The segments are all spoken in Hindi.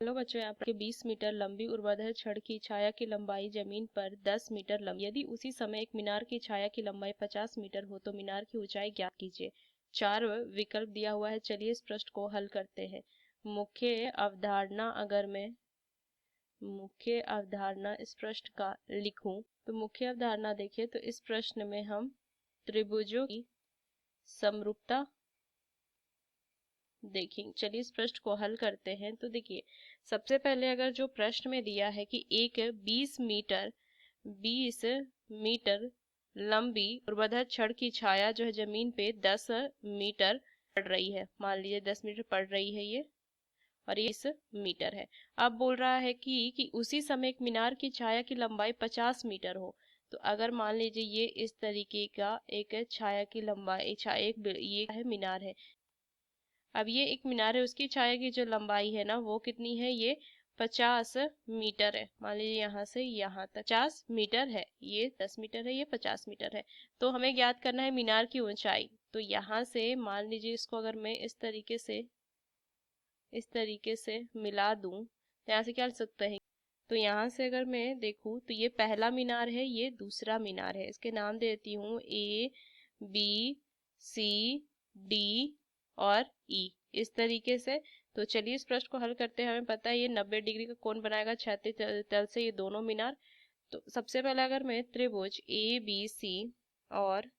हेलो बच्चों, यहाँ पर 20 मीटर लंबी ऊर्ध्वाधर छड़ की छाया की लंबाई जमीन पर 10 मीटर लंबी, यदि उसी समय एक मीनार की छाया की लंबाई 50 मीटर हो तो मीनार की ऊंचाई ज्ञात कीजिए। चार विकल्प दिया हुआ है। चलिए इस प्रश्न को हल करते हैं। मुख्य अवधारणा, अगर मैं मुख्य अवधारणा इस प्रश्न का लिखूं तो मुख्य अवधारणा देखिए तो इस प्रश्न में हम त्रिभुजों की समरूपता देखेंगे। चलिए इस प्रश्न को हल करते हैं। तो देखिए, सबसे पहले अगर जो प्रश्न में दिया है कि एक 20 मीटर लंबी ऊर्ध्वाधर छड़ की छाया जो है जमीन पे 10 मीटर पड़ रही है, मान लीजिए 10 मीटर पड़ रही है ये, और ये 20 मीटर है। अब बोल रहा है कि उसी समय एक मीनार की छाया की लंबाई 50 मीटर हो। तो अगर मान लीजिए ये इस तरीके का एक छाया की लंबाई ये है मीनार है। अब ये एक मीनार है, उसकी छाया की जो लंबाई है ना वो कितनी है, ये 50 मीटर है। मान लीजिए यहाँ से यहाँ तक 50 मीटर है, ये 10 मीटर है, ये 50 मीटर है। तो हमें ज्ञात करना है मीनार की ऊंचाई। तो यहाँ से मान लीजिए इसको अगर मैं इस तरीके से मिला दूं तो यहाँ से क्या लिख सकते हैं। तो यहाँ से अगर मैं देखूं तो ये पहला मीनार है, ये दूसरा मीनार है। इसके नाम देती हूँ ए, बी, सी, डी और ई, इस तरीके से। तो चलिए इस प्रश्न को हल करते हैं। हमें पता है ये 90 डिग्री का कोण बनाएगा क्षैतिज तल से ये दोनों मीनार। तो सबसे पहले अगर मैं त्रिभुज ए बी सी और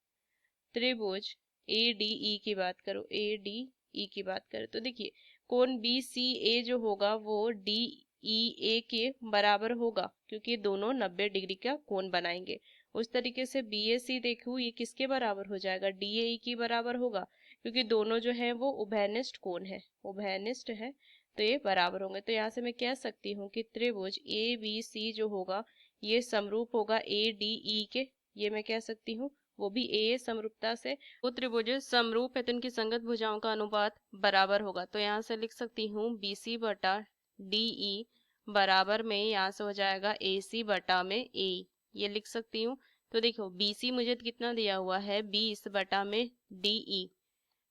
त्रिभुज ए डी ई की बात करूं, ए डी ई की बात करें तो देखिए कोण बी सी ए जो होगा वो डी ई ए के बराबर होगा, क्योंकि दोनों 90 डिग्री का कोण बनाएंगे। उस तरीके से बी ए सी देखूं, ये किसके बराबर हो जाएगा, डी ए ई की बराबर होगा, क्योंकि दोनों जो है वो उभयनिष्ठ कोण है, उभयनिष्ठ है। तो ये बराबर होंगे। तो यहाँ से मैं कह सकती हूँ कि त्रिभुज ए बी सी जो होगा ये समरूप होगा ए डी ई के, ये मैं कह सकती हूँ। वो भी ए समरूपता से। वो त्रिभुज समरूप है तो इनकी संगत भुजाओं का अनुपात बराबर होगा। तो यहाँ से लिख सकती हूँ बी सी बटा डी ई बराबर में यहाँ से हो जाएगा ए सी बटा में ए, ये लिख सकती हूँ। तो देखो बी सी मुझे कितना दिया हुआ है 20 बटा में डी ई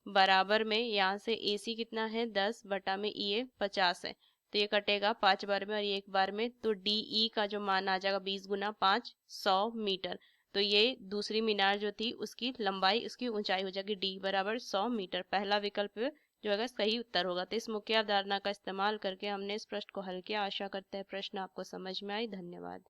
बराबर में यहाँ से ए सी कितना है 10 बटा में ई ए 50 है। तो ये कटेगा 5 बार में और ये एक बार में, तो डी ई का जो मान आ जाएगा 20 गुना 5 100 मीटर। तो ये दूसरी मीनार जो थी उसकी लंबाई, उसकी ऊंचाई हो जाएगी डी बराबर 100 मीटर। पहला विकल्प जो है सही उत्तर होगा। तो इस मुख्य अवधारणा का इस्तेमाल करके हमने इस प्रश्न को हल किया। आशा करते हैं प्रश्न आपको समझ में आई। धन्यवाद।